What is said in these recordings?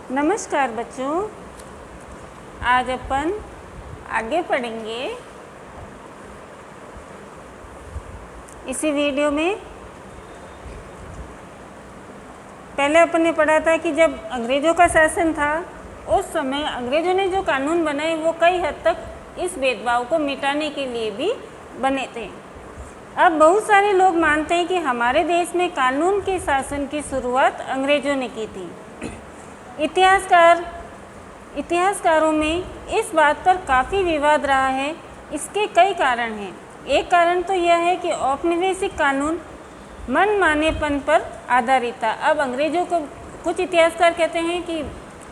नमस्कार बच्चों, आज अपन आगे पढ़ेंगे। इसी वीडियो में पहले अपन ने पढ़ा था कि जब अंग्रेज़ों का शासन था उस समय अंग्रेज़ों ने जो कानून बनाए वो कई हद तक इस भेदभाव को मिटाने के लिए भी बने थे। अब बहुत सारे लोग मानते हैं कि हमारे देश में कानून के शासन की शुरुआत अंग्रेज़ों ने की थी। इतिहासकारों में इस बात पर काफ़ी विवाद रहा है। इसके कई कारण हैं। एक कारण तो यह है कि औपनिवेशिक कानून मनमानेपन पर आधारित था। अब अंग्रेज़ों को कुछ इतिहासकार कहते हैं कि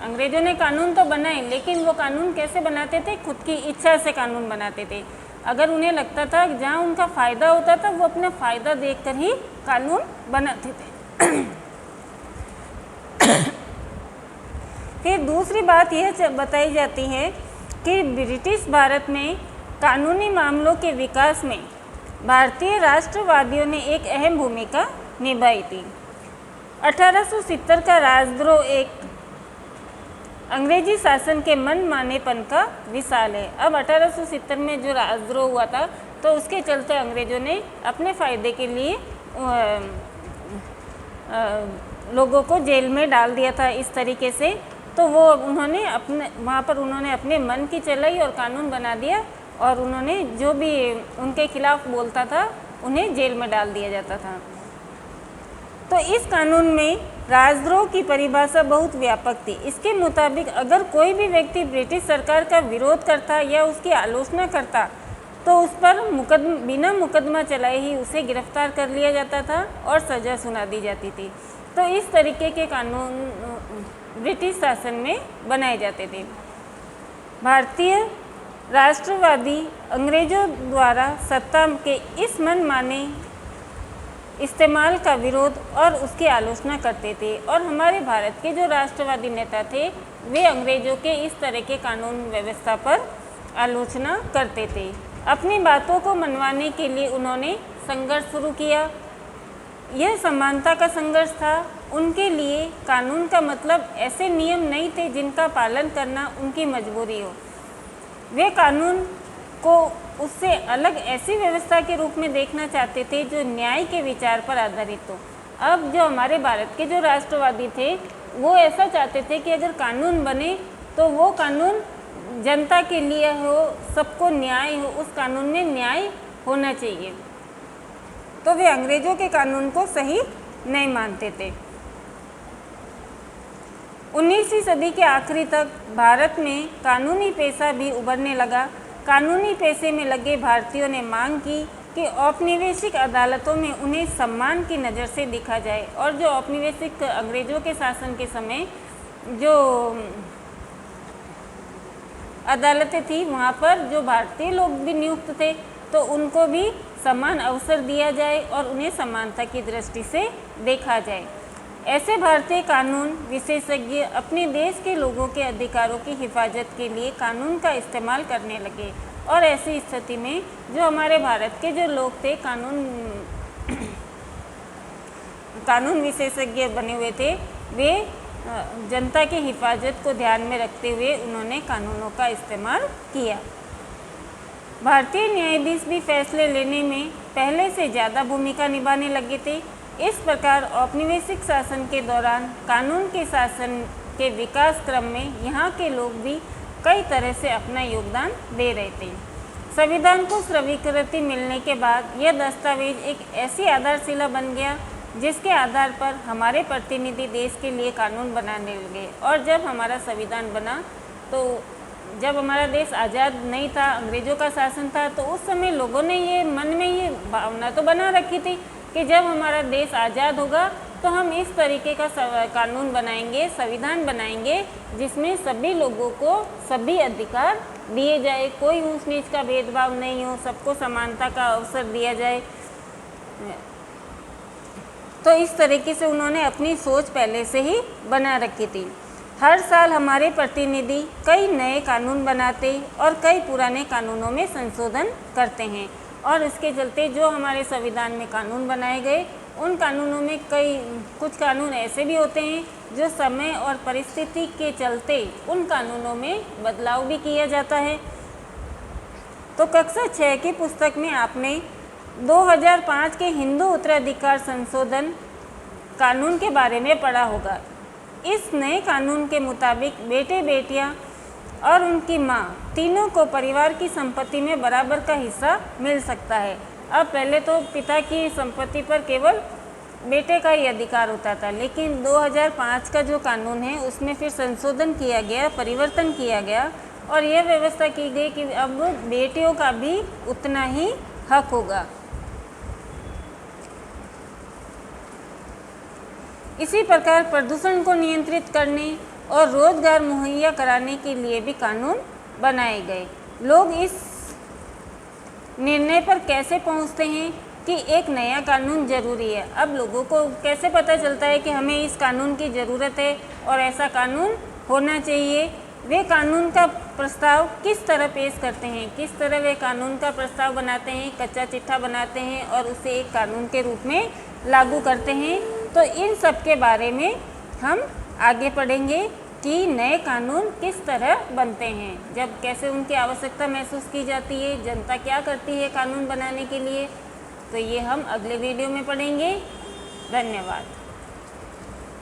अंग्रेज़ों ने कानून तो बनाए, लेकिन वो कानून कैसे बनाते थे? खुद की इच्छा से कानून बनाते थे। अगर उन्हें लगता था कि जहाँ उनका फ़ायदा होता था वो अपना फ़ायदा देखकर ही कानून बनाते थे। फिर दूसरी बात यह बताई जाती है कि ब्रिटिश भारत में कानूनी मामलों के विकास में भारतीय राष्ट्रवादियों ने एक अहम भूमिका निभाई थी। 1870 का राजद्रोह एक अंग्रेजी शासन के मनमानेपन का मिसाल है। अब 1870 में जो राजद्रोह हुआ था तो उसके चलते अंग्रेज़ों ने अपने फ़ायदे के लिए लोगों को जेल में डाल दिया था इस तरीके से। तो वो वहाँ पर उन्होंने अपने मन की चलाई और कानून बना दिया, और उन्होंने जो भी उनके खिलाफ बोलता था उन्हें जेल में डाल दिया जाता था। तो इस कानून में राजद्रोह की परिभाषा बहुत व्यापक थी। इसके मुताबिक अगर कोई भी व्यक्ति ब्रिटिश सरकार का विरोध करता या उसकी आलोचना करता तो उस पर बिना मुकदमा चलाए ही उसे गिरफ्तार कर लिया जाता था और सज़ा सुना दी जाती थी। तो इस तरीके के कानून ब्रिटिश शासन में बनाए जाते थे। भारतीय राष्ट्रवादी अंग्रेज़ों द्वारा सत्ता के इस मनमाने इस्तेमाल का विरोध और उसकी आलोचना करते थे, और हमारे भारत के जो राष्ट्रवादी नेता थे वे अंग्रेज़ों के इस तरह के कानून व्यवस्था पर आलोचना करते थे। अपनी बातों को मनवाने के लिए उन्होंने संघर्ष शुरू किया। यह समानता का संघर्ष था। उनके लिए कानून का मतलब ऐसे नियम नहीं थे जिनका पालन करना उनकी मजबूरी हो। वे कानून को उससे अलग ऐसी व्यवस्था के रूप में देखना चाहते थे जो न्याय के विचार पर आधारित हो। अब जो हमारे भारत के जो राष्ट्रवादी थे वो ऐसा चाहते थे कि अगर कानून बने तो वो कानून जनता के लिए हो, सबको न्याय हो, उस कानून में न्याय होना चाहिए। तो वे अंग्रेज़ों के कानून को सही नहीं मानते थे। 19वीं सदी के आखिरी तक भारत में कानूनी पेशा भी उभरने लगा। कानूनी पेशे में लगे भारतीयों ने मांग की कि औपनिवेशिक अदालतों में उन्हें सम्मान की नज़र से देखा जाए, और जो औपनिवेशिक अंग्रेज़ों के शासन के समय जो अदालतें थी वहाँ पर जो भारतीय लोग भी नियुक्त थे तो उनको भी समान अवसर दिया जाए और उन्हें समानता की दृष्टि से देखा जाए। ऐसे भारतीय कानून विशेषज्ञ अपने देश के लोगों के अधिकारों की हिफाजत के लिए कानून का इस्तेमाल करने लगे, और ऐसी स्थिति में जो हमारे भारत के जो लोग थे कानून विशेषज्ञ बने हुए थे, वे जनता की हिफाजत को ध्यान में रखते हुए उन्होंने कानूनों का इस्तेमाल किया। भारतीय न्यायाधीश भी फैसले लेने में पहले से ज़्यादा भूमिका निभाने लगे थे। इस प्रकार औपनिवेशिक शासन के दौरान कानून के शासन के विकास क्रम में यहाँ के लोग भी कई तरह से अपना योगदान दे रहे थे। संविधान को स्वीकृति मिलने के बाद यह दस्तावेज एक ऐसी आधारशिला बन गया जिसके आधार पर हमारे प्रतिनिधि देश के लिए कानून बनाने लगे। और जब हमारा संविधान बना तो जब हमारा देश आज़ाद नहीं था, अंग्रेज़ों का शासन था, तो उस समय लोगों ने ये मन में ये भावना तो बना रखी थी कि जब हमारा देश आज़ाद होगा तो हम इस तरीके का कानून बनाएंगे, संविधान बनाएंगे जिसमें सभी लोगों को सभी अधिकार दिए जाए, कोई ऊंच नीच का भेदभाव नहीं हो, सबको समानता का अवसर दिया जाए। तो इस तरीके से उन्होंने अपनी सोच पहले से ही बना रखी थी। हर साल हमारे प्रतिनिधि कई नए कानून बनाते और कई पुराने कानूनों में संशोधन करते हैं, और इसके चलते जो हमारे संविधान में कानून बनाए गए उन कानूनों में कुछ कानून ऐसे भी होते हैं जो समय और परिस्थिति के चलते उन कानूनों में बदलाव भी किया जाता है। तो कक्षा 6 की पुस्तक में आपने 2005 के हिंदू उत्तराधिकार संशोधन कानून के बारे में पढ़ा होगा। इस नए कानून के मुताबिक बेटे बेटियां और उनकी मां तीनों को परिवार की संपत्ति में बराबर का हिस्सा मिल सकता है। अब पहले तो पिता की संपत्ति पर केवल बेटे का ही अधिकार होता था, लेकिन 2005 का जो कानून है उसमें फिर संशोधन किया गया, परिवर्तन किया गया और यह व्यवस्था की गई कि अब बेटियों का भी उतना ही हक होगा। इसी प्रकार प्रदूषण को नियंत्रित करने और रोजगार मुहैया कराने के लिए भी कानून बनाए गए। लोग इस निर्णय पर कैसे पहुंचते हैं कि एक नया कानून जरूरी है? अब लोगों को कैसे पता चलता है कि हमें इस कानून की ज़रूरत है और ऐसा कानून होना चाहिए? वे कानून का प्रस्ताव किस तरह पेश करते हैं, किस तरह वे कानून का प्रस्ताव बनाते हैं, कच्चा चिट्ठा बनाते हैं और उसे एक कानून के रूप में लागू करते हैं। तो इन सब के बारे में हम आगे पढ़ेंगे कि नए कानून किस तरह बनते हैं, जब कैसे उनकी आवश्यकता महसूस की जाती है, जनता क्या करती है कानून बनाने के लिए। तो ये हम अगले वीडियो में पढ़ेंगे। धन्यवाद।